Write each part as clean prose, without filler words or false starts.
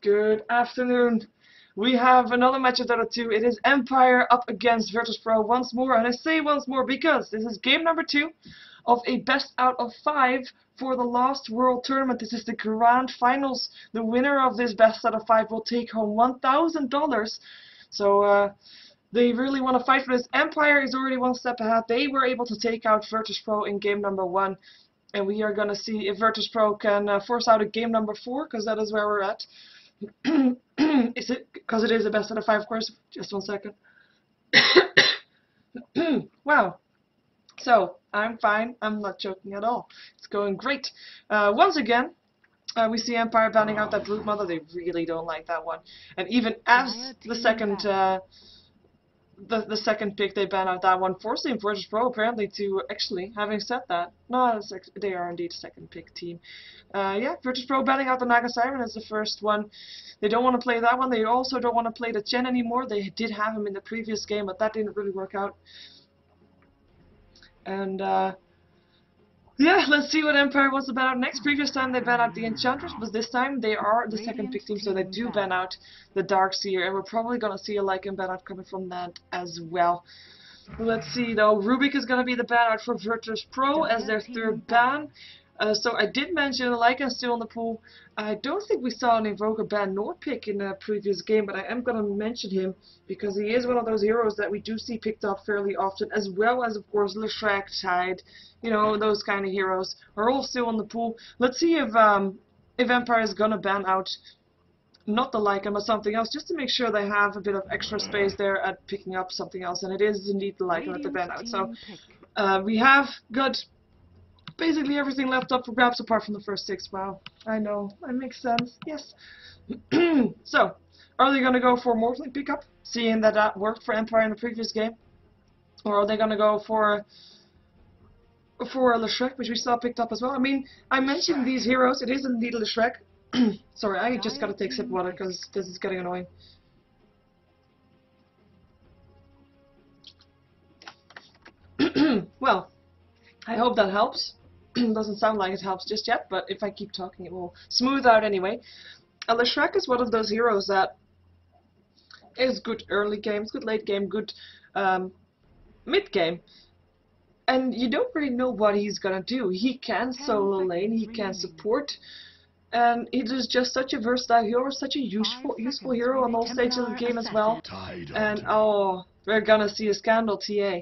Good afternoon. We have another match of Dota 2. It is Empire up against Virtus.Pro once more, and I say once more because this is game number 2 of a best out of 5 for the Lostworld tournament. This is the Grand Finals. The winner of this best out of 5 will take home $1,000. So they really want to fight for this. Empire is already one step ahead. They were able to take out Virtus.Pro in game number 1. And we are going to see if Virtus.Pro can force out a game number 4, because that is where we're at. Is it? Because it is the best out of 5, of course. Just one second. Wow. So, I'm fine. I'm not joking at all. It's going great. Once again, we see Empire banning out that Brood Mother. They really don't like that one. And even as the second... The second pick, they ban out that one, forcing Virtus.Pro apparently to actually, having said that, no, they are indeed a second pick team. Yeah, Virtus.Pro banning out the Naga Siren is the first one. They don't want to play that one. They also don't want to play the Chen anymore. They did have him in the previous game, but that didn't really work out. And yeah, let's see what Empire wants to ban out next. Previous time they ban out the Enchantress, but this time they are the second pick team, so they do ban out the Darkseer, and we're probably going to see a Lycan ban out coming from that as well. Let's see though, Rubik is going to be the ban out for Virtus.Pro as their third ban. So I did mention Lycan still in the pool. I don't think we saw an Invoker ban nor pick in the previous game, but I am going to mention him because he is one of those heroes that we do see picked up fairly often, as well as of course Leshrac, Tide, you know, those kind of heroes are all still in the pool. Let's see if Empire is going to ban out not the Lycan but something else, just to make sure they have a bit of extra space there at picking up something else, and it is indeed the Lycan at the ban out. So we have got basically everything left up for grabs apart from the first 6. Wow, I know, that makes sense, yes. So, are they going to go for Morphling pickup, seeing that that worked for Empire in the previous game? Or are they going to go for Leshrac, which we saw picked up as well? I mean, I mentioned these heroes, it is indeed Leshrac. Sorry, I just got to take a sip of water because this is getting annoying. Well, I hope that helps. Doesn't sound like it helps just yet, but if I keep talking it will smooth out anyway. Leshrac is one of those heroes that is good early game, good late game, good mid game. And you don't really know what he's gonna do. He can solo lane, he can support, and he is just such a versatile hero, such a useful hero on all stages of the game as well. And oh, we're gonna see a Scandal TA.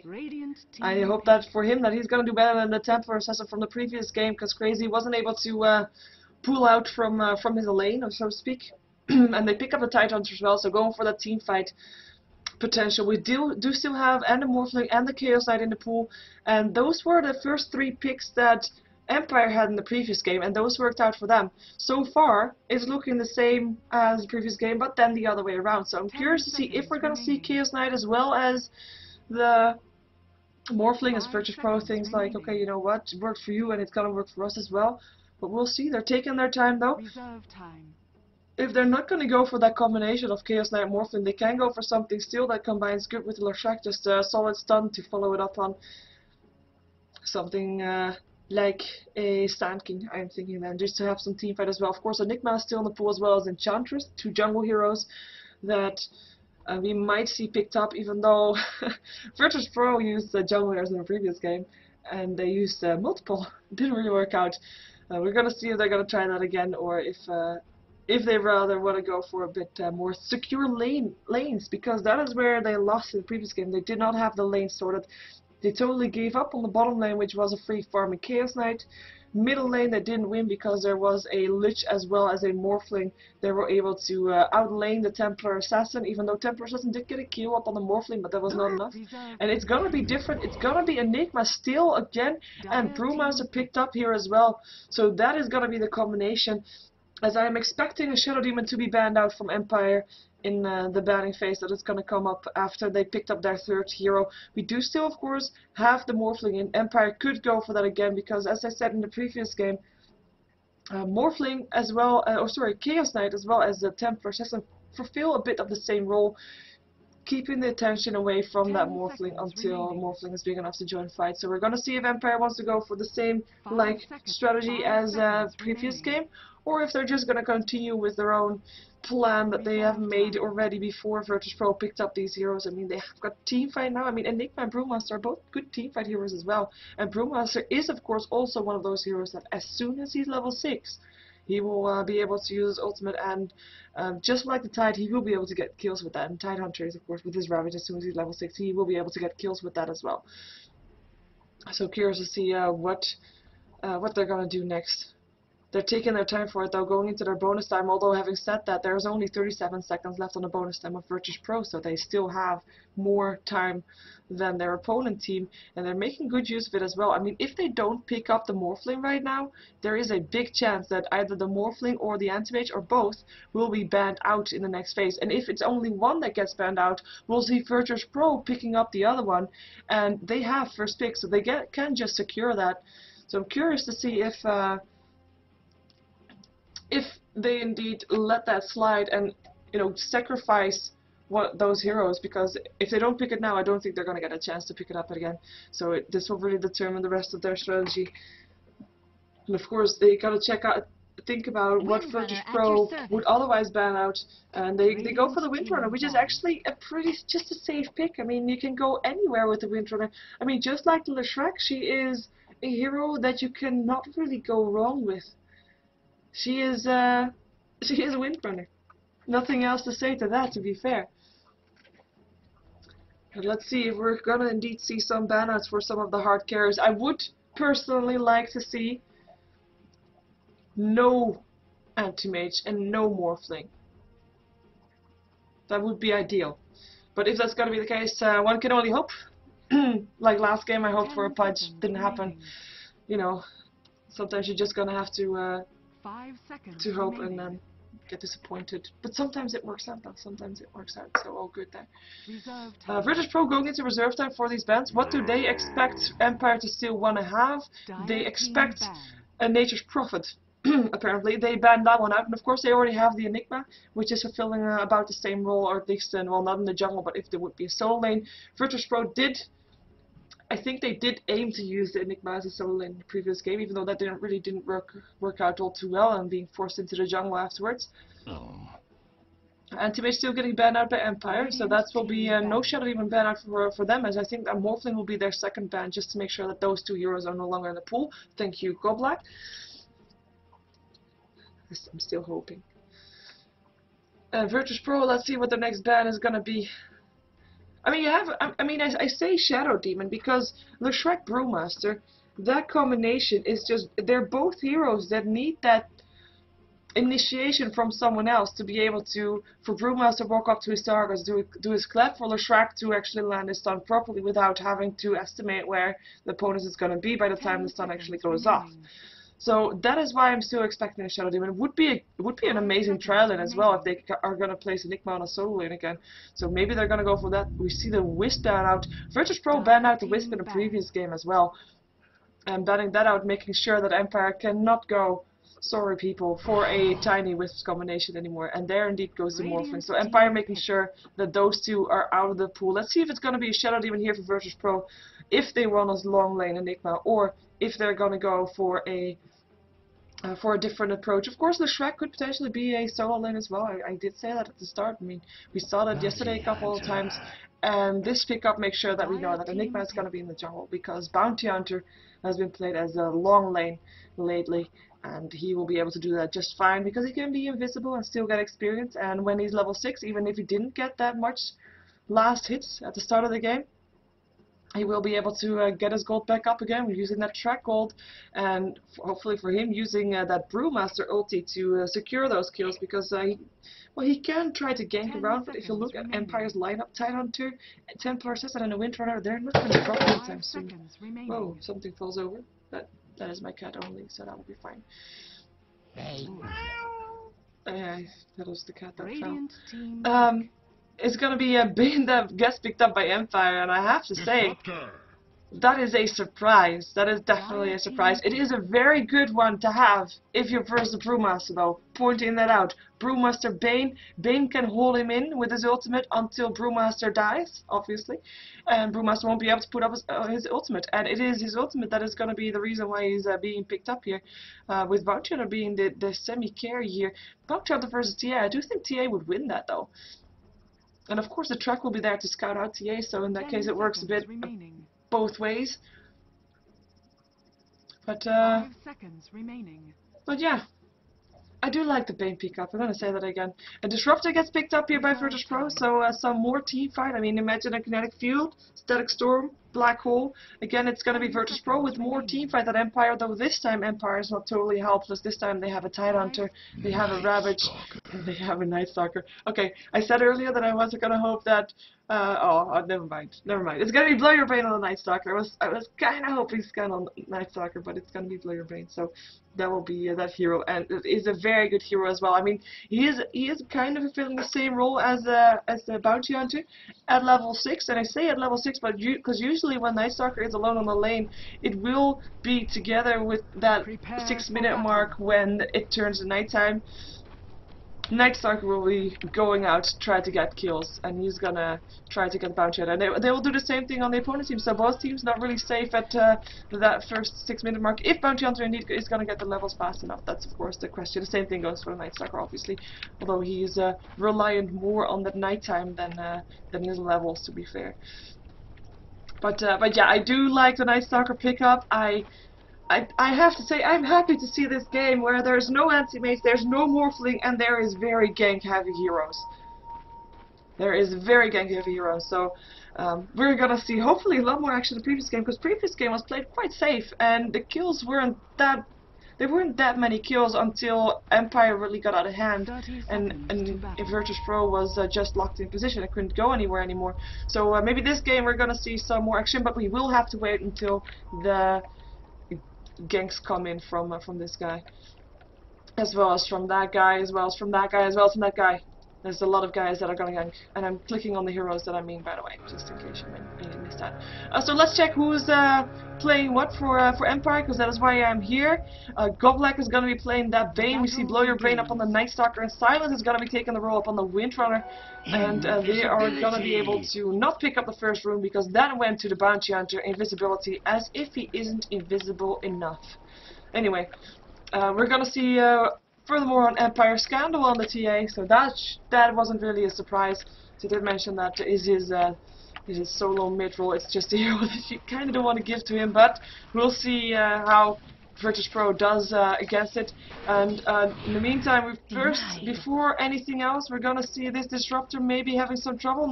I hope that for him that he's gonna do better than the Templar Assassin from the previous game, because Crazy wasn't able to pull out from his lane, or so to speak. And they pick up the Tidehunter as well, so going for that team fight potential. We do still have and the Morphling and the Chaos Knight in the pool, and those were the first 3 picks that Empire had in the previous game, and those worked out for them. So far, it's looking the same as the previous game, but then the other way around. So I'm curious to see if we're going to see Chaos Knight as well as the Morphling, as Virtus.Pro thinks like, okay, you know what, it worked for you and it's going to work for us as well. But we'll see. They're taking their time though. If they're not going to go for that combination of Chaos Knight and Morphling, they can go for something still that combines good with Leshrac, just a solid stun to follow it up on something like a Sand King, I'm thinking then, just to have some team fight as well. Of course, Enigma is still in the pool as well as Enchantress, 2 jungle heroes that we might see picked up, even though Virtus.Pro used jungle heroes in the previous game, and they used multiple. It didn't really work out. We're going to see if they're going to try that again, or if they rather want to go for a bit more secure lanes, because that is where they lost in the previous game. They did not have the lane sorted. They totally gave up on the bottom lane, which was a free farming Chaos Knight. Middle lane they didn't win because there was a Lich as well as a Morphling. They were able to outlane the Templar Assassin, even though Templar Assassin did get a kill up on the Morphling, but that was not enough. And it's gonna be different. It's gonna be Enigma still again, and Brewmaster picked up here as well. So that is gonna be the combination, as I am expecting a Shadow Demon to be banned out from Empire in the banning phase that is going to come up after they picked up their 3rd hero. We do still, of course, have the Morphling, and Empire could go for that again, because as I said in the previous game, Morphling as well, Chaos Knight as well as the Templar Assassin fulfill a bit of the same role, keeping the attention away from that Morphling until Morphling is big enough to join fight. So we're going to see if Empire wants to go for the same like strategy as previous game, or if they're just going to continue with their own plan that they have made already before Virtus.Pro picked up these heroes. I mean, they have got teamfight now. I mean, Enigma and Brewmaster are both good teamfight heroes as well. And Brewmaster is, of course, also one of those heroes that as soon as he's level 6, he will be able to use his ultimate, and just like the Tide, he will be able to get kills with that. And Tide Hunter is, of course, with his Ravage, as soon as he's level 6, he will be able to get kills with that as well. So curious to see what they're going to do next. They're taking their time for it, though, going into their bonus time, although having said that, there's only 37 seconds left on the bonus time of Virtus.Pro, so they still have more time than their opponent team, and they're making good use of it as well. I mean, if they don't pick up the Morphling right now, there is a big chance that either the Morphling or the Anti-Mage, or both, will be banned out in the next phase. And if it's only one that gets banned out, we'll see Virtus.Pro picking up the other one, and they have first pick, so they can just secure that. So I'm curious to see if they indeed let that slide and, you know, sacrifice those heroes, because if they don't pick it now, I don't think they're going to get a chance to pick it up again. So this will really determine the rest of their strategy. And of course, they got to think about what Virtus.Pro would otherwise ban out, and they go for the Windrunner, which is actually just a safe pick. I mean, you can go anywhere with the Windrunner. I mean, just like Leshrac, she is a hero that you cannot really go wrong with. She is a Windrunner. Nothing else to say to that, to be fair. But let's see if we're gonna indeed see some banouts for some of the hard carriers. I would personally like to see no Anti-Mage and no Morphling. That would be ideal. But if that's gonna be the case, one can only hope. Like last game, I hoped for a Pudge. Didn't happen. You know, sometimes you're just gonna have to 5 seconds hope remaining. and then get disappointed. But sometimes it works out, though. Sometimes it works out, so all good there. Virtus.Pro going into reserve time for these bans. What do they expect Empire to still want to have? They expect a Nature's Prophet. Apparently, they banned that one out, and of course they already have the Enigma, which is fulfilling about the same role, or at least, well, not in the jungle, but if there would be a solo lane. Virtus.Pro I think they did aim to use the Enigma as a solo lane in the previous game, even though that didn't work out all too well, and being forced into the jungle afterwards. Anti-Mage still getting banned out by Empire, so that will be no Shadow Demon ban out for them, as I think that Morphling will be their second ban, just to make sure that those two heroes are no longer in the pool. Thank you, Goblak. I'm still hoping. Virtus.Pro, let's see what the next ban is gonna be. I mean, I say Shadow Demon because Leshrac Brewmaster, that combination is just, they're both heroes that need that initiation from someone else to be able to, for Brewmaster to walk up to his targets, do his clef, for Leshrac to actually land his stun properly without having to estimate where the opponent is going to be by the time the stun actually goes off. So that is why I'm still expecting a Shadow Demon. It would be an amazing trial lane as well if they are going to place Enigma on a solo lane again. So maybe they're going to go for that. We see the Wisp ban out. Virtus.Pro banned out the Wisp in the previous game as well. And banning that out, making sure that Empire cannot go, sorry people, for a tiny Wisp combination anymore. And there indeed goes the Morphling. So Empire making sure that those two are out of the pool. Let's see if it's going to be a Shadow Demon here for Virtus.Pro, if they run as long lane Enigma, or if they're going to go for a different approach. Of course, Leshrac could potentially be a solo lane as well. I did say that at the start. I mean, we saw that yesterday a couple of times, and this pickup makes sure that we know that Enigma is going to be in the jungle, because Bounty Hunter has been played as a long lane lately, and he will be able to do that just fine, because he can be invisible and still get experience, and when he's level 6, even if he didn't get that much last hits at the start of the game, he will be able to get his gold back up again using that track gold, and hopefully for him using that Brewmaster ulti to secure those kills, because he can try to gank around, but if you look at Empire's lineup, Tide Hunter, Templar Assassin and a Windrunner, they're not going to drop anytime soon. Whoa, something falls over. That is my cat only, so that will be fine. Hey. That was the cat that fell. It's gonna be a bin that gets picked up by Empire, and I have to say, That is a surprise. That is definitely a surprise. It is a very good one to have if you're versus the Brewmaster, though. Pointing that out. Brewmaster Bane. Bane can hold him in with his ultimate until Brewmaster dies, obviously. And Brewmaster won't be able to put up his ultimate. And it is his ultimate that is going to be the reason why he's being picked up here. With Bounty Hunter being the semi-carry here. Bounty Hunter versus TA. I do think TA would win that, though. And of course the track will be there to scout out TA, so in that case it works a bit both ways. But 5 seconds remaining. But yeah, I do like the Bane pickup. I'm gonna say that again. A Disruptor gets picked up here by Virtus.Pro, so some more team fight. I mean, imagine a Kinetic Field, Static Storm, Black Hole. Again, it's gonna be Virtus.Pro with more team fight than Empire, though this time Empire is not totally helpless. This time they have a Tidehunter, they have a Ravage, and they have a Night Stalker. Okay, I said earlier that I wasn't gonna hope that. Never mind. Never mind. It's gonna be Blow Your Brain on the Night Stalker. I was kind of hoping Scan on Night Stalker, but it's gonna be Blow Your Brain. So that will be that hero, and it is a very good hero as well. I mean, he is kind of filling the same role as the Bounty Hunter at level 6, and I say at level 6, but because usually when Night Stalker is alone on the lane, it will be together with that 6-minute mark when it turns to nighttime. Night Stalker will be going out to try to get kills, and he's gonna try to get Bounty Hunter. And they will do the same thing on the opponent team, so both teams not really safe at that first 6-minute mark. If Bounty Hunter indeed is gonna get the levels fast enough, that's of course the question. The same thing goes for the Night Stalker, obviously, although he's reliant more on the nighttime than his levels, to be fair. But yeah, I do like the Night Stalker pickup. I have to say, I'm happy to see this game where there's no anti-mace, there's no morphling, and there is very gank-heavy heroes. There is very gank-heavy heroes, so we're gonna see hopefully a lot more action in the previous game, because previous game was played quite safe, and the kills weren't that... There weren't that many kills until Empire really got out of hand, and Virtus.Pro was just locked in position. It couldn't go anywhere anymore. So maybe this game we're gonna see some more action, but we will have to wait until the ganks come in from this guy, as well as from that guy, as well as from that guy, as well as from that guy. There's a lot of guys that are gonna gank, and I'm clicking on the heroes that I mean, by the way, just in case you missed that. So let's check who's playing what for Empire, because that is why I'm here. Goblak is gonna be playing that Bane. We see Blow Your Brain up on the Night Stalker, and Silence is gonna be taking the role up on the Windrunner, and they are gonna be able to not pick up the first rune because that went to the Bounty Hunter invisibility, as if he isn't invisible enough. Anyway, we're gonna see. Furthermore, on Empire Scandal on the TA, so that wasn't really a surprise. So I did mention that is his solo mid role. It's just a hero that you kind of don't want to give to him, but we'll see how Virtus.Pro does against it. And in the meantime, before anything else, we're gonna see this Disruptor maybe having some trouble.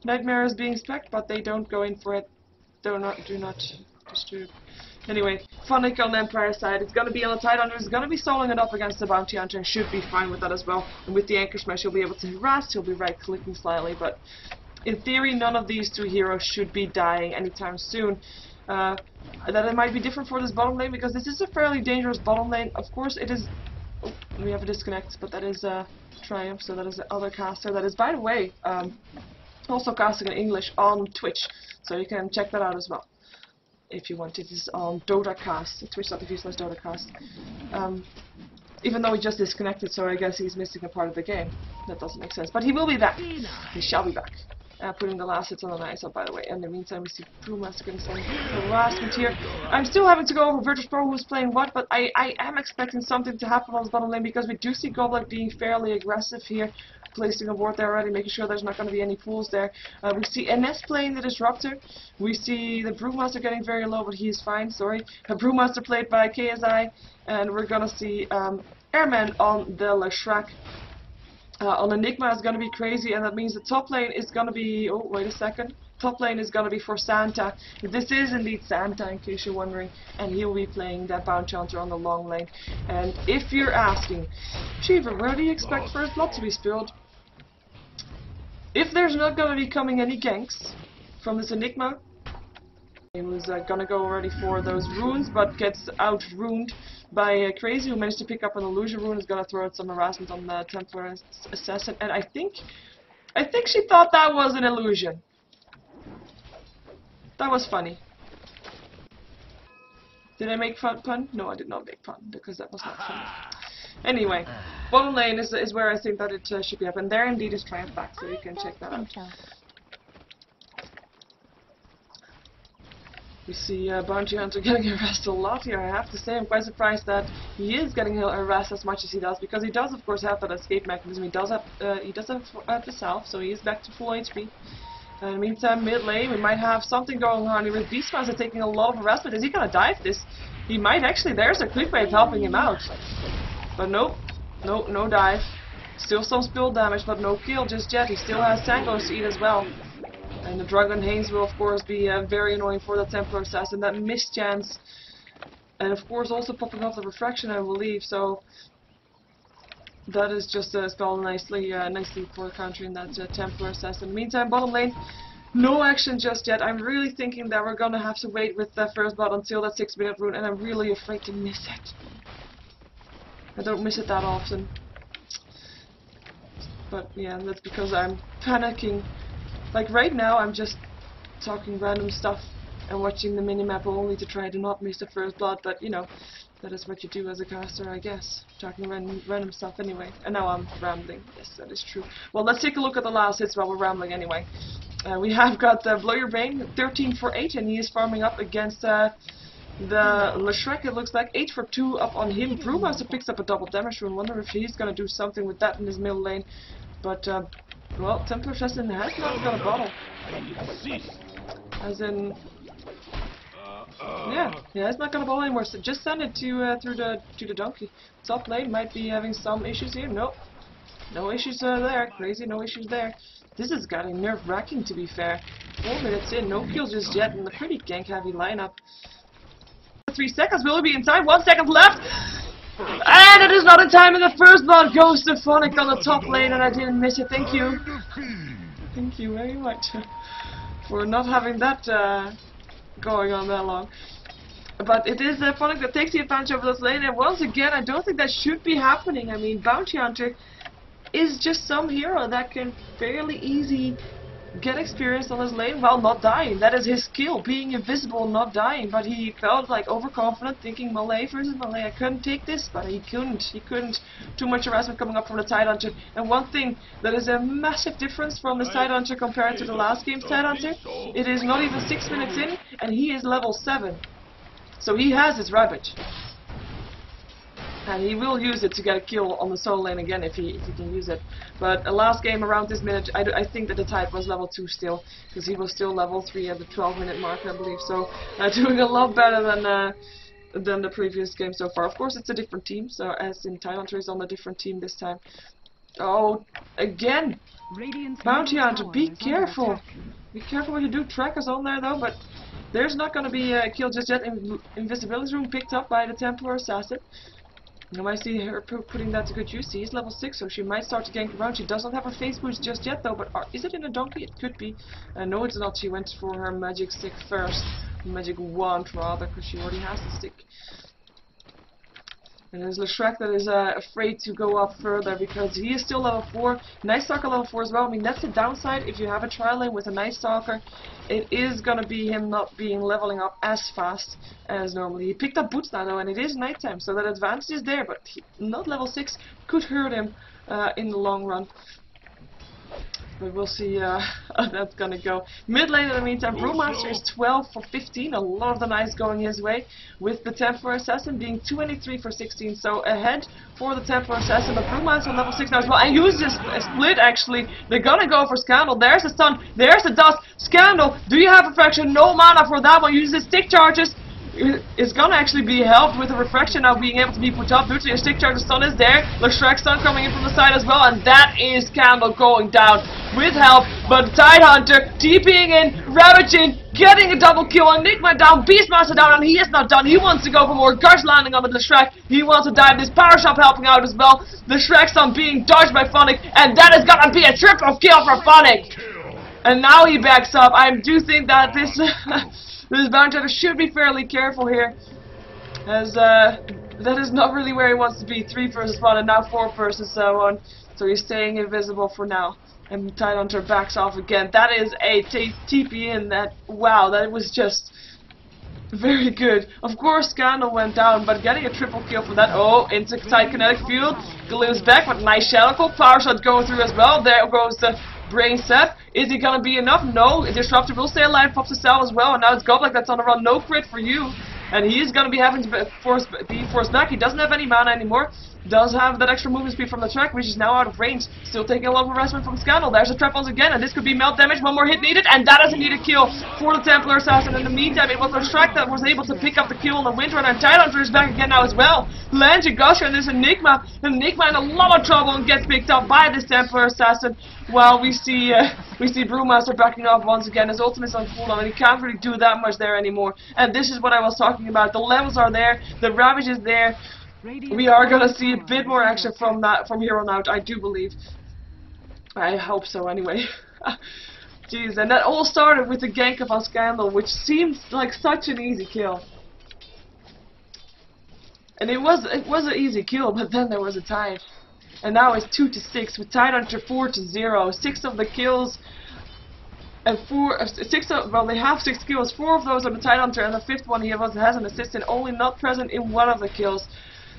Nightmare is being spec'd, but they don't go in for it. Do not disturb. Anyway, Phonic on the Empire side, it's going to be on the Tidehunter, it's going to be soloing it up against the Bounty Hunter, and should be fine with that as well. And with the Anchor Smash, he'll be able to harass, he'll be right-clicking slightly, but in theory, none of these two heroes should be dying anytime soon. That it might be different for this bottom lane, because this is a fairly dangerous bottom lane. Of course, it is... Oh, we have a disconnect, but that is Triumph, so that is the other caster. That is, by the way, also casting in English on Twitch, so you can check that out as well if you want. It is on DotaCast, twitch.tv/DotaCast. Even though he just disconnected, so I guess he's missing a part of the game. That doesn't make sense. But he will be back. He shall be back. Putting the last hits on the nice up, by the way. In the meantime, we see Brewmaster getting some harassment here. I'm still having to go over Virtus.Pro who's playing what, but I am expecting something to happen on this bottom lane, because we do see Goblak being fairly aggressive here, placing a ward there already, making sure there's not going to be any pools there. We see NS playing the Disruptor. We see the Brewmaster getting very low, but he is fine, sorry. A Brewmaster played by KSI, and we're going to see Airman on the Leshrac. On Enigma is going to be crazy, and that means the top lane is going to be... Oh, wait a second. Top lane is going to be for Santa. This is indeed Santa, in case you're wondering, and he'll be playing that Bounty Hunter on the long lane. And if you're asking, Sheever, where do you expect First Blood to be spilled? If there's not going to be coming any ganks from this Enigma, he was going to go already for those runes, but gets out-runed by Crazy, who managed to pick up an illusion rune. Is going to throw out some harassment on the Templar Assassin, and I think she thought that was an illusion. That was funny. Did I make pun? No, I did not make pun, because that was not funny. Anyway, bottom lane is where I think that it should be up, and there indeed is Triumph back, so you can check that out. We see Bounty Hunter getting harassed a lot here. I have to say, I'm quite surprised that he is getting harassed as much as he does, because he does, of course, have that escape mechanism. He does have the self, so he is back to full HP. In the meantime, mid lane, we might have something going on here with Beastmaster taking a lot of harassment. Is he gonna dive this? He might actually. There's a quick wave helping him out. But nope. Nope, no dive. Still some spill damage, but no kill just yet. He still has tangos to eat as well. And the Dragon Haze will, of course, be very annoying for the Templar Assassin. That missed chance. And, of course, also popping off the refraction, I believe. So, that is just spelled nicely for countering that Templar Assassin. In the meantime, bottom lane, no action just yet. I'm really thinking that we're gonna have to wait with the first blood until that 6-minute rune, and I'm really afraid to miss it. I don't miss it that often. But yeah, that's because I'm panicking. Like right now, I'm just talking random stuff and watching the minimap only to try to not miss the first blood, but you know, that is what you do as a caster, I guess. Talking random stuff anyway. And now I'm rambling. Yes, that is true. Well, let's take a look at the last hits while we're rambling anyway. We have got Blow Your Brain, 13 for 8, and he is farming up against the Leshrac, it looks like. 8 for 2 up on him. Brewmaster picks up a double damage rune. Wonder if he's going to do something with that in his middle lane. But, well, Templar Assassin has not got a bottle. As in... Yeah, it's not gonna bottle anymore, so just send it to the donkey. Top lane might be having some issues here. Nope. No issues there. Crazy, no issues there. This is getting nerve-wracking, to be fair. 4 minutes in, no kills just yet, and a pretty gank-heavy lineup. 3 seconds, will it be in time? 1 second left! And it is not in time, and the first blood goes to Phonic on the top lane, and I didn't miss it. Thank you. Thank you very much for not having that going on that long. But it is Phonic that takes the advantage over this lane, and once again, I don't think that should be happening. I mean, Bounty Hunter is just some hero that can fairly easy get experience on his lane while not dying. That is his skill, being invisible and not dying. But he felt like overconfident, thinking melee versus melee, I couldn't take this, but he couldn't. He couldn't. Too much harassment coming up from the Tidehunter. And one thing that is a massive difference from the Tidehunter compared to the last game's Tidehunter, it is not even 6 minutes in, and he is level 7. So he has his Ravage. And he will use it to get a kill on the solo lane again if he can use it. But the last game around this minute, I think that the Tide was level 2 still, because he was still level 3 at the 12-minute mark, I believe. So doing a lot better than the previous game so far. Of course, it's a different team, so as in Tidehunter is on a different team this time. Oh, again! Bounty Hunter, be careful! Be careful what you do. Tracker's on there though, but there's not going to be a kill just yet. Invisibility room picked up by the Templar Assassin. You might see her putting that to good use. He's level 6, so she might start to gank around. She does not have her face boost just yet, though. But is it in a donkey? It could be. No, it's not. She went for her magic stick first. Magic wand, rather, because she already has the stick. And there's Leshrac that is afraid to go up further because he is still level 4. Night Stalker level 4 as well. I mean, that's the downside. If you have a trial lane with a Night Stalker, it is going to be him not being leveling up as fast as normally. He picked up boots now though, and it is nighttime, so that advantage is there, but not level 6 could hurt him in the long run. But we'll see how that's gonna go. Mid lane in the meantime, Brewmaster is 12 for 15, a lot of the knights going his way, with the Templar Assassin being 23 for 16, so ahead for the Templar Assassin, but Brewmaster on level 6 now as well, and uses a split actually. They're gonna go for Scandal. There's the stun, there's the dust. Scandal, do you have refraction? No mana for that one. Uses stick charges. It's gonna actually be helped with the refraction now being able to be put up. Due to your stick charge, the stun is there. Leshrac stun coming in from the side as well, and that is Candle going down with help. But Tidehunter TPing in, ravaging, getting a double kill. Enigma down, Beastmaster down, and he is not done. He wants to go for more. Gush landing on the Leshrac. He wants to dive. This Power Shop helping out as well. Leshrac stun being dodged by Phonic, and that is gonna be a triple kill for Phonic. And now he backs up. I do think that this. This Bounty Hunter should be fairly careful here, as that is not really where he wants to be. 3 versus 1 and now 4 versus 1, so he's staying invisible for now. And Tidehunter backs off again. That is a TP in that, wow, that was just Very good. Of course, Scandal went down, but getting a triple kill for that. Oh, into tight kinetic field. Glim's back, but nice shadow call. Power shot going through as well. There goes the brain set. Is it gonna be enough? No. Disruptor will stay alive. Pops the cell as well, and now it's Goblek that's on the run. No crit for you. And he's gonna be having to be forced back. He doesn't have any mana anymore. Does have that extra movement speed from the track, which is now out of range. Still taking a lot of harassment from Scandal. There's a trap once again, and this could be melt damage. One more hit needed, and that is indeed a kill for the Templar Assassin. In the meantime, it was the track that was able to pick up the kill on the Windrunner, and Tidehunter is back again now as well. Lands a Gusher, and there's Enigma. Enigma in a lot of trouble and gets picked up by this Templar Assassin. While we see Brewmaster backing off once again. His ultimate's on cooldown, and he can't really do that much there anymore. And this is what I was talking about. The levels are there, the Ravage is there. We are gonna see a bit more action from here on out, I do believe. I hope so anyway. Jeez, and that all started with the gank of Scandal, which seems like such an easy kill. And it was an easy kill, but then there was a tie. And now it's 2-6 with Tidehunter 4-0. 6 of the kills and they have 6 kills. 4 of those are the Tidehunter, and the 5th one he has an assistant, only not present in one of the kills.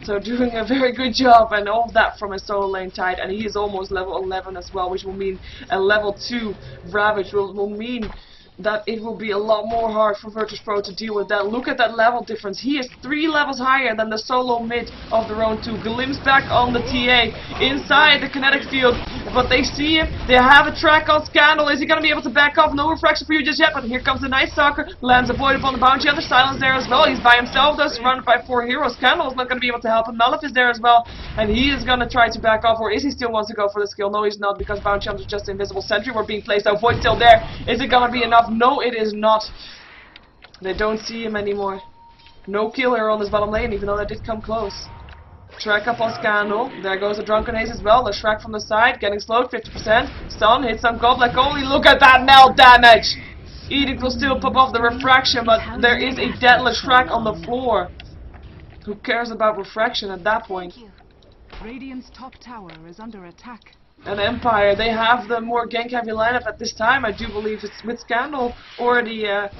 So doing a very good job, and all of that from a solo lane Tide, and he is almost level 11 as well, which will mean a level 2 Ravage will mean that it will be a lot more hard for Virtus.Pro to deal with that. Look at that level difference. He is 3 levels higher than the solo mid of the round 2. Glimpse back on the TA inside the kinetic field, but they see him. They have a track on Scandal. Is he going to be able to back off? No refraction for you just yet, but here comes the Night Stalker. Lands a void upon the bounty on the silence there as well. He's by himself, though, surrounded by 4 heroes. Scandal is not going to be able to help him. Malif is there as well, and he is going to try to back off, or is he still wants to go for the skill? No, he's not, because bounty on is just invisible sentry. We're being placed out. Void still there. Is it going to be enough? No, it is not. They don't see him anymore. No kill here on this bottom lane, even though that did come close. Track up on Scandal. There goes the Drunken Haze as well. The Shrek from the side, getting slowed, 50%. Stun, hits some Goblek only. Look at that melt damage! Edict will still pop off the refraction, but there is a deadless Shrek on the floor. Who cares about refraction at that point? Radiant's top tower is under attack. And Empire, they have the more gank heavy lineup at this time. I do believe it's with Scandal already at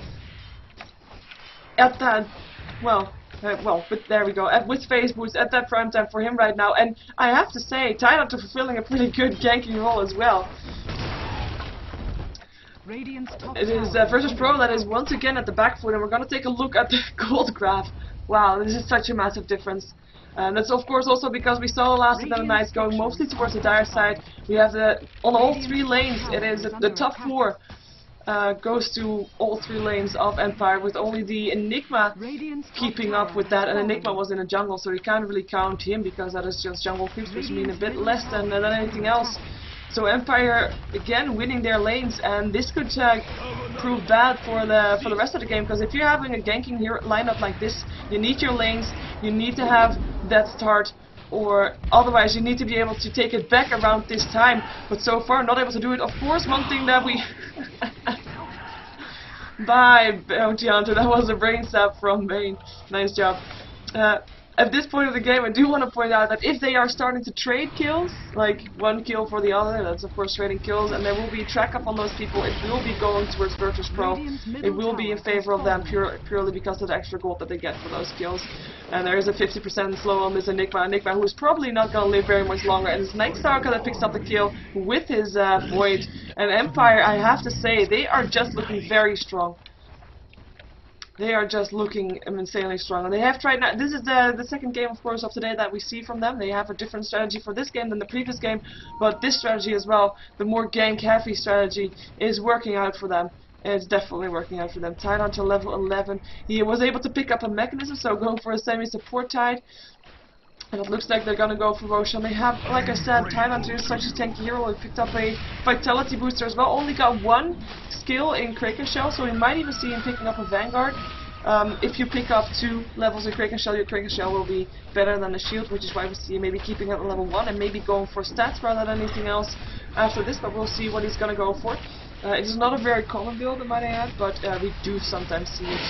that, but there we go, with phase boost at that prime time for him right now. And I have to say, Tidehunter fulfilling a pretty good ganking role as well. It is Virtus.Pro that is once again at the back foot, and we're going to take a look at the gold graph. Wow, this is such a massive difference. And that's of course also because we saw the last of the nights going mostly towards the dire side. We have on all 3 lanes, it is the top 4 goes to all 3 lanes of Empire, with only the Enigma keeping up with that, and Enigma was in a jungle, so you can't really count him because that is just jungle creeps, which mean a bit less than anything else. So Empire again winning their lanes, and this could prove bad for the rest of the game, because if you're having a ganking lineup like this, you need your lanes, you need to have that start, or otherwise you need to be able to take it back around this time. But so far not able to do it. Of course, one thing that we bye Bounty Hunter, that was a brain stab from Bane. Nice job. At this point of the game, I do want to point out that if they are starting to trade kills, like 1 kill for the other, that's of course trading kills, and there will be track up on those people, it will be going towards Virtus.Pro. It will be in favor of them purely because of the extra gold that they get for those kills. And there is a 50% slow on this Enigma who is probably not going to live very much longer, and it's Night Stalker that picks up the kill with his Void. And Empire, I have to say, they are just looking very strong. They are just looking insanely strong, and they have tried now. This is the second game, of course, of today that we see from them. They have a different strategy for this game than the previous game, but this strategy as well, the more gank-heavy strategy, is working out for them. It's definitely working out for them. Tidehunter level 11. He was able to pick up a mechanism, so going for a semi-support Tide. And it looks like they're gonna go for Roshan. They have, like I said, Tidehunter is such a tanky hero. He picked up a vitality booster as well. Only got 1 skill in Kraken Shell, so we might even see him picking up a Vanguard. If you pick up 2 levels in Kraken Shell, your Kraken Shell will be better than the shield, which is why we see him maybe keeping it at level 1 and maybe going for stats rather than anything else after this, but we'll see what he's gonna go for. It is not a very common build, I might add, but we do sometimes see it.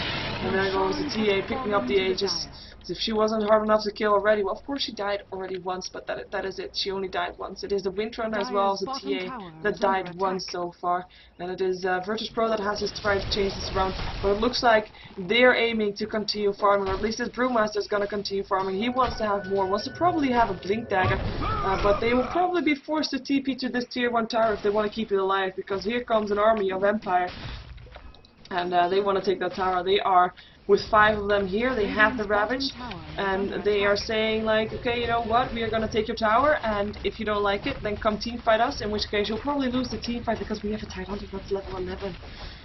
And there goes the TA picking up the Aegis. As if she wasn't hard enough to kill already. Well, of course she died already once, but that is it. She only died once. It is the Windrunner as well as the TA that died once so far. And it is Virtus.Pro that has just tried to change this around. But it looks like they're aiming to continue farming, or at least this Brewmaster is going to continue farming. He wants to have more, wants to probably have a Blink Dagger. But they will probably be forced to TP to this tier 1 tower if they want to keep it alive, because here comes an army of Empire. And they want to take that tower. They are with 5 of them here. They have the Ravage, and they are saying like, okay, you know what, we are going to take your tower, and if you don't like it, then come teamfight us, in which case you'll probably lose the teamfight because we have a Tidehunter that's level 11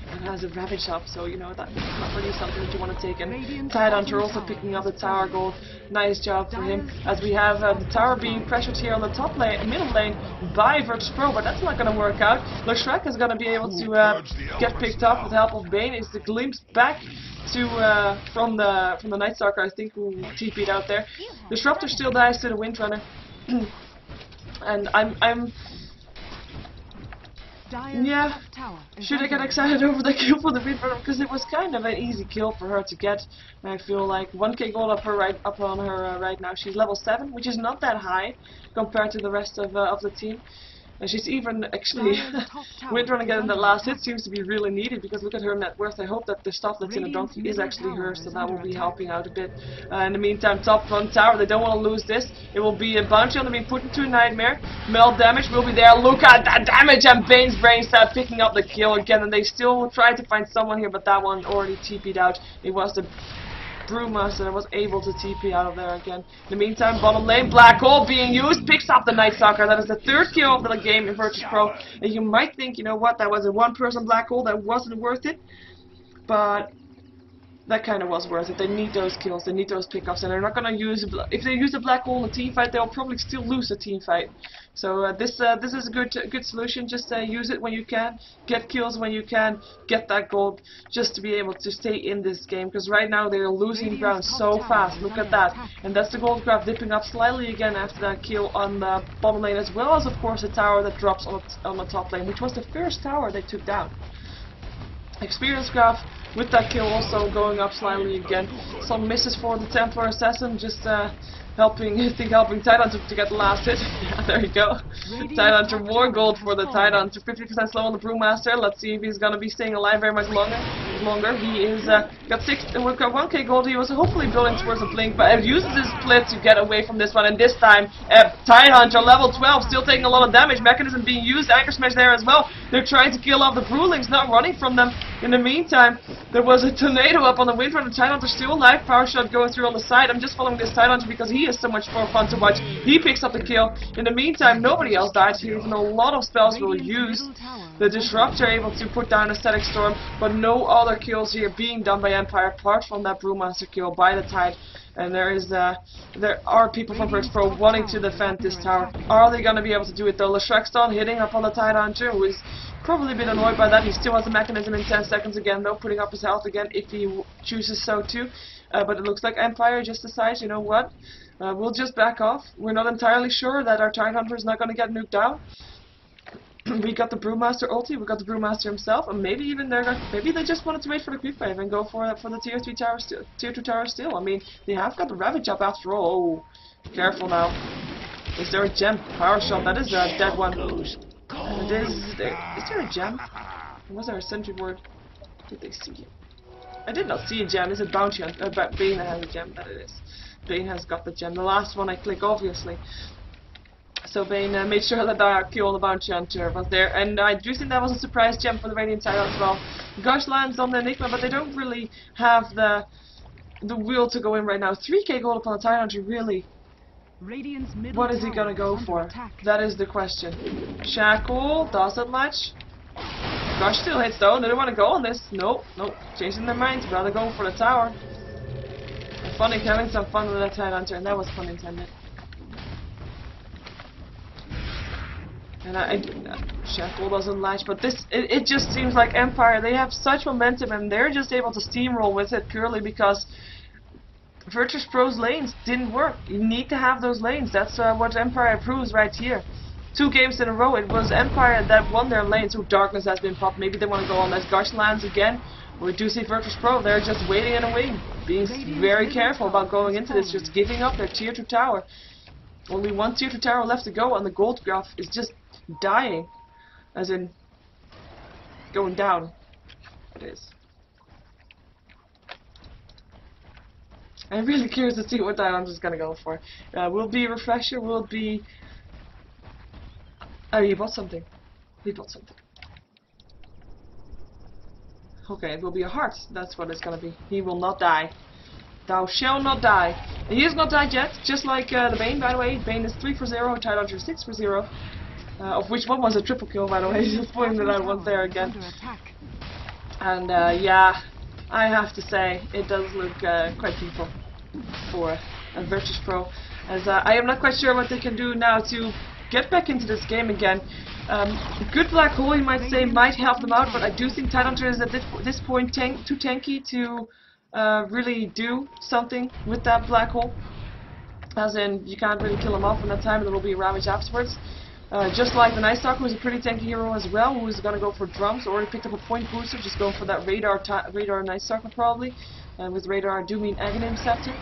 and has a Ravage up, so you know that's not really something that you want to take. And Tidehunter also picking up the tower gold. Nice job for him, as we have the tower being pressured here on the top lane, middle lane by Virtus.Pro, but that's not going to work out. Leshrac is going to be able to get picked up with the help of Bane. It's the glimpse back to from the Night Stalker, I think, who TP'd out there. Disruptor still dies to the Windrunner. And I'm yeah, should I get excited over the kill for the Windrunner? Because it was kind of an easy kill for her to get. I feel like 1k gold up on her right now. She's level 7, which is not that high compared to the rest of the team. And she's even actually Windrunner getting that last hit seems to be really needed, because look at her net worth. I hope that the stuff that's in the donkey is actually hers, so that will be helping out a bit. In the meantime, top front tower, they don't want to lose this. It will be a bounty on them being put into a nightmare. Meld damage will be there. Look at that damage, and Bane's Brainstad picking up the kill again, and they still try to find someone here, but that one already TP'd out. It was the Brewmaster that was able to TP out of there again. In the meantime, bottom lane, Black Hole being used, picks up the Night Stalker. That is the 3rd kill of the game in Virtus.Pro. And you might think, you know what, that was a 1-person Black Hole, that wasn't worth it. But that kind of was worth it. They need those kills, they need those pickups, and they're not going to use, if they use a Black Hole in a team fight, they'll probably still lose a team fight. So this is a good solution. Just use it when you can, get kills when you can, get that gold, just to be able to stay in this game, because right now they're losing ground so fast. Look at that. And that's the gold graph dipping up slightly again after that kill on the bottom lane, as well as of course the tower that drops on the top lane, which was the first tower they took down. Experience graph with that kill also going up slightly again. Some misses for the Templar Assassin, just helping Tidehunter to get the last hit. Yeah, there you go. Tidehunter, more gold for the Tidehunter. 50% slow on the Brewmaster. Let's see if he's gonna be staying alive very much longer. He is got 1k gold. He was hopefully building towards a blink, but uses his split to get away from this one. And this time, Tidehunter level 12, still taking a lot of damage. Mechanism being used. Anchor Smash there as well. They're trying to kill off the Brewlings, not running from them. In the meantime, there was a tornado up on the Windrunner. Tidehunter still alive. Power shot going through on the side. I'm just following this Tidehunter because he is so much more fun to watch. He picks up the kill. In the meantime, nobody else dies here, even though a lot of spells were used. The Disruptor able to put down a Static Storm, but no other kills here being done by Empire apart from that Brewmaster kill by the Tide. And there are people from Virtus.Pro wanting to defend this tower. Are they going to be able to do it though? Leshrac hitting up on the Tidehunter, who is probably a bit annoyed by that. He still has a mechanism in 10 seconds again though, putting up his health again if he chooses so too. But it looks like Empire just decides, you know what, we'll just back off. We're not entirely sure that our Tidehunter is not going to get nuked down. We got the Brewmaster ulti, we got the Brewmaster himself, and maybe even maybe they just wanted to wait for the creep wave and go for the tier 3 tower still, tier 2 tower still. I mean, they have got the Ravage up after all. Oh, careful now. Is there a gem? Power shot, that is a dead one. And is there a gem? Or was there a sentry ward? Did they see it? I did not see a gem. Is it Bounty on Bane that has a gem? That it is. Bane has got the gem. The last one I click, obviously. So Bane made sure that the kill on the Bounty Hunter was there, and I do think that was a surprise gem for the Radiant side as well. Gush lands on the Enigma, but they don't really have the will to go in right now. 3k gold upon the Tidehunter, really? What is he gonna go for? That is the question. Shackle, does it match? Gush still hits though, they don't want to go on this. Nope, changing their minds, rather go for the tower. Funny, having some fun with that Tidehunter, and that was pun intended. And Shackle doesn't latch, but it just seems like Empire, they have such momentum and they're just able to steamroll with it purely because Virtus.Pro's lanes didn't work. You need to have those lanes. That's what Empire proves right here. 2 games in a row, it was Empire that won their lanes. So Darkness has been popped. Maybe they want to go on as Gush lands again. We do see Virtus.Pro, they're just waiting in a wing, being very careful about going into this, just giving up their tier 2 tower. Only one tier 2 tower left to go, and the gold graph is just dying. As in, going down. It is. I'm really curious to see what I'm just gonna go for. Will it be a refresher? Will it be... Oh, he bought something. He bought something. Okay, it will be a heart. That's what it's gonna be. He will not die. Thou shall not die. And he has not died yet, just like the Bane, by the way. Bane is 3 for 0, Tidehunter 6 for 0. Of which one was a triple kill, by the way. Just pointing that I was there again. And yeah, I have to say, it does look quite painful for Virtus.Pro. As I am not quite sure what they can do now to get back into this game again. Good black hole, you might say, might help them out, but I do think Tidehunter is at this point too tanky to really do something with that black hole. As in, you can't really kill him off in that time, and there will be ramage afterwards. Just like the Night Stalker, who's a pretty tanky hero as well, who's gonna go for drums. Already picked up a point booster, just going for that radar Night Stalker probably. And with radar, I do mean Aghanim Scepter.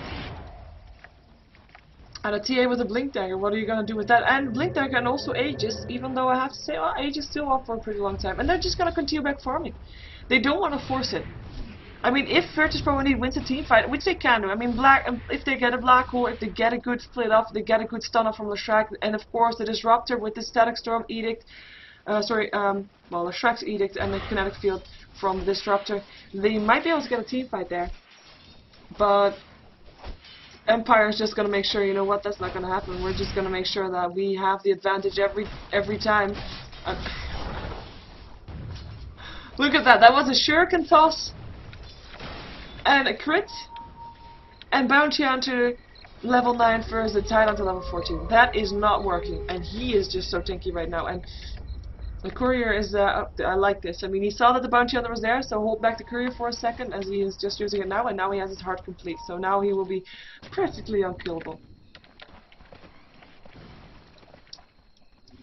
And a TA with a Blink Dagger, what are you going to do with that? And Blink Dagger and also Aegis, even though I have to say, well, Aegis still up for a pretty long time. And they're just going to continue back farming. They don't want to force it. I mean, if Virtus.Pro indeed wins a team fight, which they can do, I mean, if they get a black hole, if they get a good split off, they get a good stun off from Leshrac, and of course the Disruptor with the Static Storm Edict, well, Leshrac's Edict and the Kinetic Field from the Disruptor, they might be able to get a team fight there. But Empire is just going to make sure, you know what, that's not going to happen. We're just going to make sure that we have the advantage every time. Look at that. That was a shuriken toss and a crit. And Bounty Hunter level 9 versus the Tidehunter level 14. That is not working. And he is just so tanky right now. And the Courier is, I like this. I mean, he saw that the Bounty Hunter was there, so hold back the Courier for a second, as he is just using it now, and now he has his heart complete. So now he will be practically unkillable.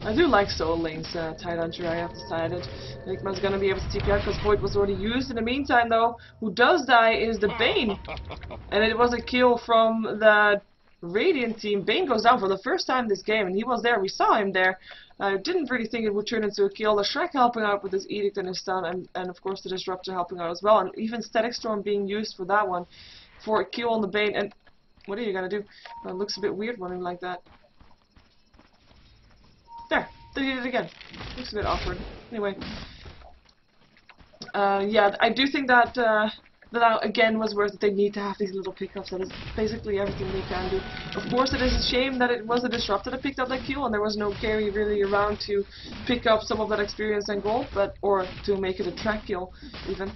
I do like solo lanes, Tidehunter, I have decided. Enigma's gonna be able to take out, because Void was already used. In the meantime, though, who does die is the Bane. And it was a kill from the Radiant team. Bane goes down for the first time this game, and he was there. We saw him there. I didn't really think it would turn into a kill. Leshrac helping out with his Edict and his stun, and of course the Disruptor helping out as well. And even Static Storm being used for that one, for a kill on the Bane. And what are you gonna do? Well, it looks a bit weird running like that. There, they did it again. Looks a bit awkward. Anyway, yeah, I do think that that again was worth it. They need to have these little pickups. That is basically everything they can do. Of course, it is a shame that it was a Disruptor that picked up that kill, and there was no carry really around to pick up some of that experience and gold, or to make it a track kill, even.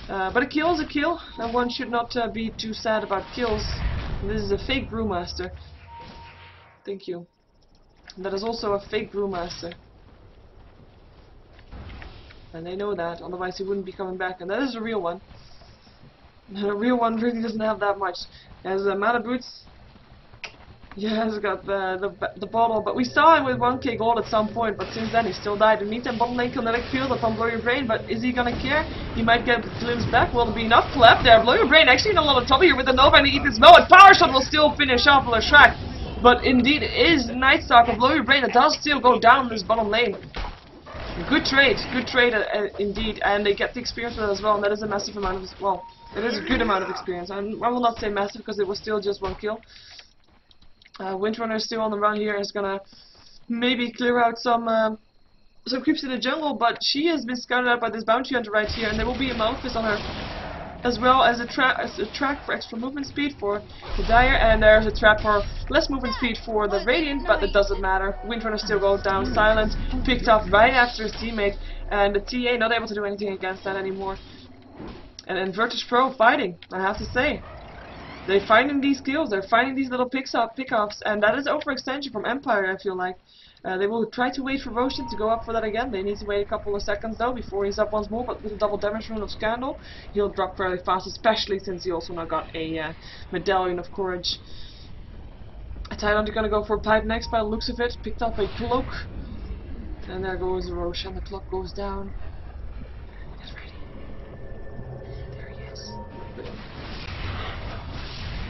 But a kill is a kill, and one should not be too sad about kills. This is a fake Brewmaster. Thank you. And that is also a fake Brewmaster. And they know that, otherwise he wouldn't be coming back. And that is a real one. And a real one really doesn't have that much. Has Mana Boots. Yeah, he's got the bottle. But we saw him with 1k gold at some point, but since then he still died. In the meantime, bottom lane kinetic field upon Blow Your Brain, but is he gonna care? He might get glimpse back. Will there be enough left there? Blow Your Brain actually in a lot of trouble here with the Nova, and he eats his Mo, and Power Shot will still finish off Leshrac. But indeed, it is Night Stalker. Blow Your Brain. It does still go down this bottom lane. Good trade indeed, and they get the experience with it as well, and that is a massive amount of, well, it is a good amount of experience. I will not say massive because it was still just one kill. Windrunner is still on the run here, is gonna maybe clear out some creeps in the jungle, but she has been scouted out by this Bounty Hunter right here, and there will be a Malphus on her, as well as a track for extra movement speed for the Dire, and there's a trap for less movement speed for the Radiant, but it doesn't matter. Windrunner still goes down, silent, picked up right after his teammate, and the TA not able to do anything against that anymore. And then Virtus.Pro fighting, I have to say. They're finding these kills, they're finding these little pickups, and that is overextension from Empire, I feel like. They will try to wait for Roshan to go up for that again. They need to wait a couple of seconds though before he's up once more, but with a double damage rune of Scandal, he'll drop fairly fast, especially since he also now got a Medallion of Courage. Tidehunter gonna go for a pipe next by the looks of it, picked up a cloak. And there goes Roshan, the clock goes down. Get ready.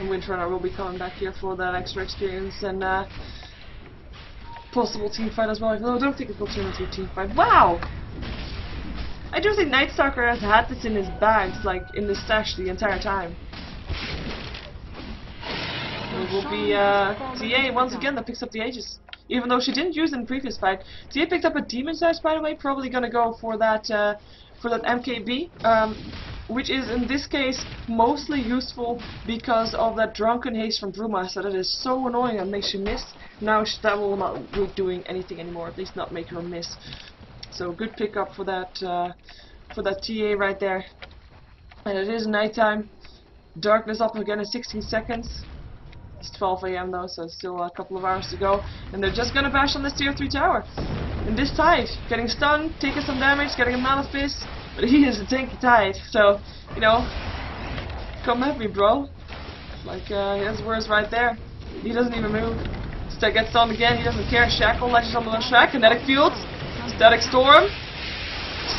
And Windrunner will be coming back here for that extra experience and possible team fight as well. Although I don't think it will turn into a team fight. Wow! I do think Night Stalker has had this in his bags, like in the stash the entire time. It will be TA once again that picks up the Aegis. Even though she didn't use it in the previous fight. TA picked up a Demon's Edge, by the way, probably gonna go for that MKB. Which is in this case mostly useful because of that drunken haste from Brewmaster that is so annoying and makes you miss. Now that will not be doing anything anymore, at least not make her miss. So good pickup for that TA right there. And it is nighttime. Darkness up again in 16 seconds. It's 12 AM though, so it's still a couple of hours to go. And they're just gonna bash on this tier 3 tower. And this Tide, getting stunned, taking some damage, getting a Malefice. But he is a tanky Tide, so, you know, come at me, bro. Like, his words right there. He doesn't even move. Still gets stunned again, he doesn't care. Shackle, ledges on the track, Kinetic Fields, Static Storm.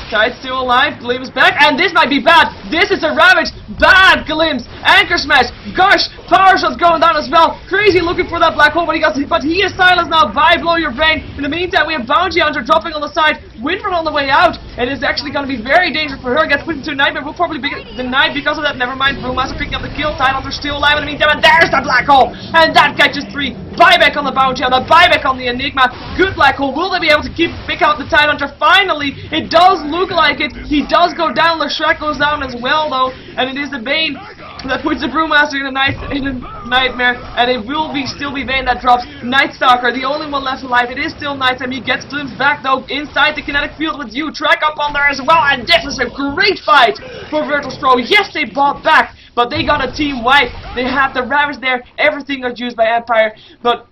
Tide's still alive, Glim is back, and this might be bad! This is a Ravage! Bad Glims! Anchor Smash! Gosh! Power Shot's going down as well! Crazy looking for that black hole, but he is silenced now by Blow Your Brain. In the meantime, we have Bounty Hunter dropping on the side, Windrun on the way out, and it's actually going to be very dangerous for her. Gets put into a nightmare, will probably be denied because of that. Never mind, Brewmaster picking up the kill, Tide Hunter still alive in the meantime, and there's the black hole! And that catches 3. Buyback on the Bounty Hunter, buyback on the Enigma. Good black hole. Will they be able to pick out the Tide Hunter? Finally, it does look like it. He does go down. Leshrac goes down as well, though, and it is the Bane that puts the Brewmaster in a nightmare, and it will still be Bane that drops Night Stalker, the only one left alive. It is still nighttime. He gets glimpsed back though inside the kinetic field with you. Track up on there as well, and this is a great fight for Virtus.Pro. Yes, they bought back, but they got a team wipe. They had the Ravage there. Everything got used by Empire, but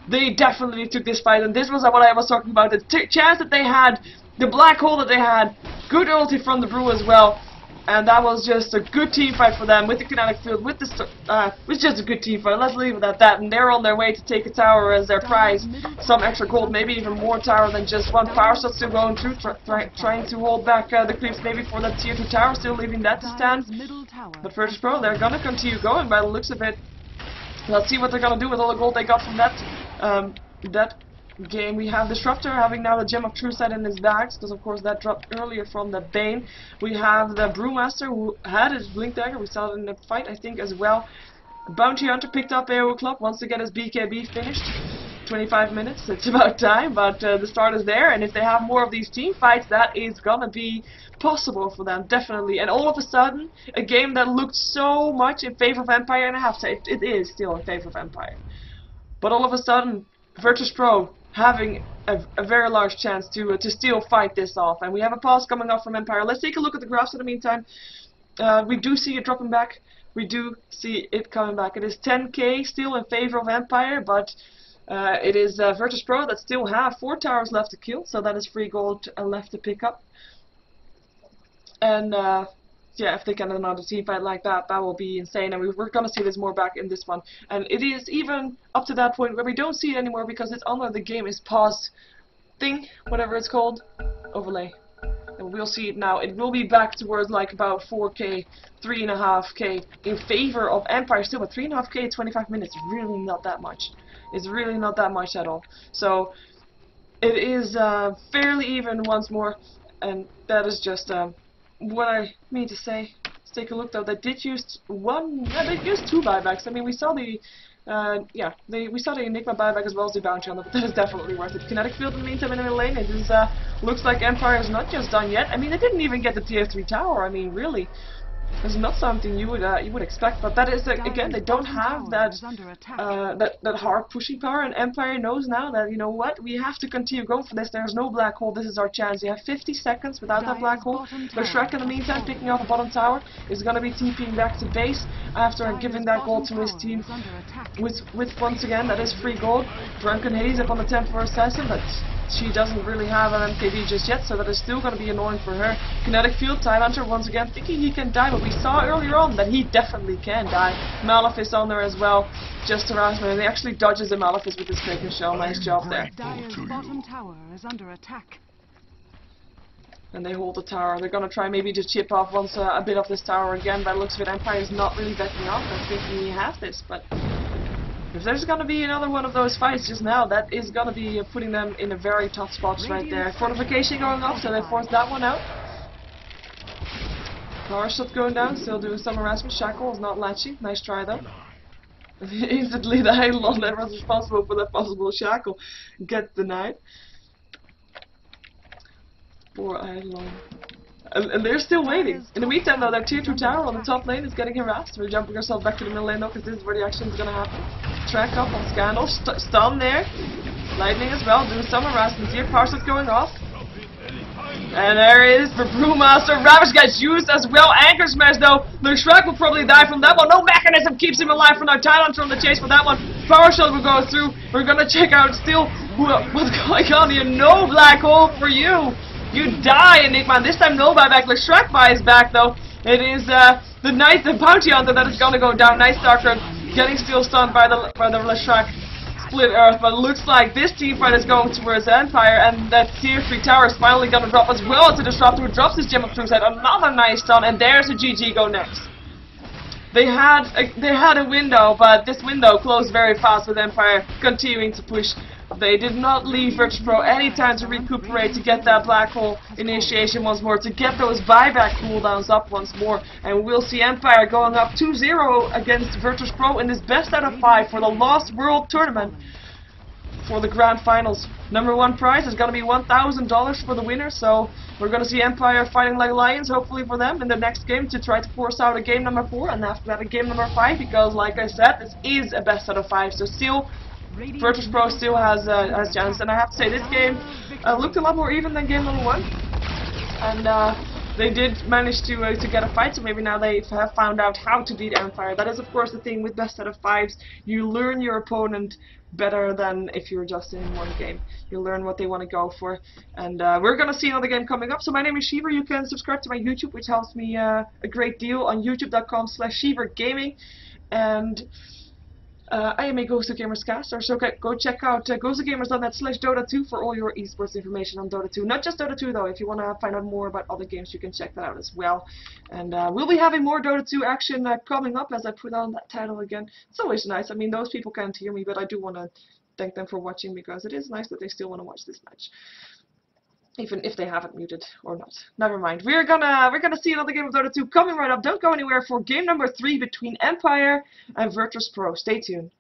they definitely took this fight, and this was what I was talking about. The chance that they had, the black hole that they had, good ulti from the Brew as well. And that was just a good team fight for them with the kinetic field, with the it was just a good team fight. Let's leave it at that. And they're on their way to take a tower as their prize. Some extra gold, maybe even more tower than just one. Power shot still going through, trying to hold back the creeps maybe for that tier 2 tower, still leaving that to stand. But Virtus.Pro, they're gonna continue going by the looks of it. Let's see what they're gonna do with all the gold they got from that game. We have Disruptor having now the Gem of True Sight in his bags, because of course that dropped earlier from the Bane. We have the Brewmaster who had his Blink Dagger, we saw it in the fight I think as well. Bounty Hunter picked up AO Club, wants to get his BKB finished. 25 minutes, it's about time, but the start is there, and if they have more of these team fights, that is gonna be possible for them, definitely. And all of a sudden, a game that looked so much in favor of Empire, and I have to say, it is still in favor of Empire. But all of a sudden, Virtus.Pro having a very large chance to still fight this off. And we have a pause coming up from Empire. Let's take a look at the graphs in the meantime. We do see it dropping back. We do see it coming back. It is 10k still in favor of Empire, but it is Virtus.Pro that still have 4 towers left to kill, so that is free gold left to pick up. And yeah, if they can another team fight like that, that will be insane, and we're gonna see this more back in this one. And it is even up to that point where we don't see it anymore because it's under the game is paused thing, whatever it's called, overlay. And we'll see it now. It will be back towards like about 4k, 3.5k in favor of Empire still, but 3.5k in 25 minutes is really not that much. It's really not that much at all. So it is fairly even once more, and that is just what I mean to say. Let's take a look though. They did use they used 2 buybacks. I mean, we saw the we saw the Enigma buyback as well as the Bounty on it, but that is definitely worth it. Kinetic Field in the meantime in the lane. It is looks like Empire is not just done yet. I mean, they didn't even get the tier 3 tower. I mean, really. It's not something you would expect, but that is again, they don't have that that hard pushing power, and Empire knows now that, you know what, we have to continue going for this. There's no black hole. This is our chance. You have 50 seconds without that black hole. Leshrac in the meantime picking off a bottom tower is going to be TPing back to base after giving that gold to his team with once again that is free gold. Drunken Haze up on the Templar Assassin, but she doesn't really have an MKB just yet, so that is still going to be annoying for her. Kinetic Field, Tide Hunter once again thinking he can die, but we saw earlier on that he definitely can die. Malefice on there as well, just around him, and he actually dodges the Malefice with his Quaker Shell. Nice job there. Dire's bottom tower is under attack. And they hold the tower. They're gonna try maybe to chip off once a bit of this tower again. By the looks of it, Empire is not really backing off. I think he has this, but if there's gonna be another one of those fights just now, that is gonna be putting them in a very tough spot right there. Fortification going off, so they forced that one out. Power shot going down, still doing some harassment. Shackle is not latching. Nice try though. Instantly the Eidolon that was responsible for that possible shackle gets denied. Poor Eidolon. And they're still waiting. In the meantime though, their tier 2 tower on the top lane is getting harassed. We're jumping ourselves back to the middle lane though, because this is where the action is going to happen. Track up on Scandal, stun there. Lightning as well, doing some harassment here. Power shot going off. And there is the Brewmaster. Ravage gets used as well. Anchor Smash though. The Shrek will probably die from that one. No mechanism keeps him alive for now. Talon from the chase for that one. Power shot will go through. We're gonna check out still what's going on here. No black hole for you. You die, Enigma. And this time no buyback. The Shrek buy is back though. It is the Knight, the Bounty Hunter that is gonna go down. Nice Darkroad getting still stunned by the Shrek. Split Earth, but it looks like this team fight is going towards Empire, and that tier 3 tower is finally gonna drop as well as the Disruptor, who drops his Gem of Crusade. Another nice stun, and there's a GG go next. They had a window, but this window closed very fast with Empire continuing to push. They did not leave Virtus.Pro any time to recuperate, to get that black hole initiation once more, to get those buyback cooldowns up once more, and we'll see Empire going up 2-0 against Virtus.Pro in this best out of 5 for the Lostworld tournament for the Grand Finals. Number 1 prize is going to be $1,000 for the winner, so we're going to see Empire fighting like lions, hopefully for them, in the next game to try to force out a game number 4, and after that a game number 5, because like I said, this is a best out of 5, so still Virtus.Pro still has a chance, and I have to say this game looked a lot more even than game number 1, and they did manage to get a fight, so maybe now they have found out how to beat Empire. That is of course the thing with best out of 5s, you learn your opponent better than if you're just in one game. You learn what they want to go for, and we're gonna see another game coming up. So my name is Sheever. You can subscribe to my YouTube, which helps me a great deal, on youtube.com/SheeverGaming, and I am a Ghost of Gamers caster, so go check out ghostofgamers.net/Dota2 for all your esports information on Dota 2. Not just Dota 2 though, if you want to find out more about other games, you can check that out as well. And we'll be having more Dota 2 action coming up as I put on that title again. It's always nice. I mean, those people can't hear me, but I do want to thank them for watching, because it is nice that they still want to watch this match, even if they haven't muted or not. Never mind. We're gonna see another game of Dota 2 coming right up. Don't go anywhere for game number 3 between Empire and Virtus.Pro. Stay tuned.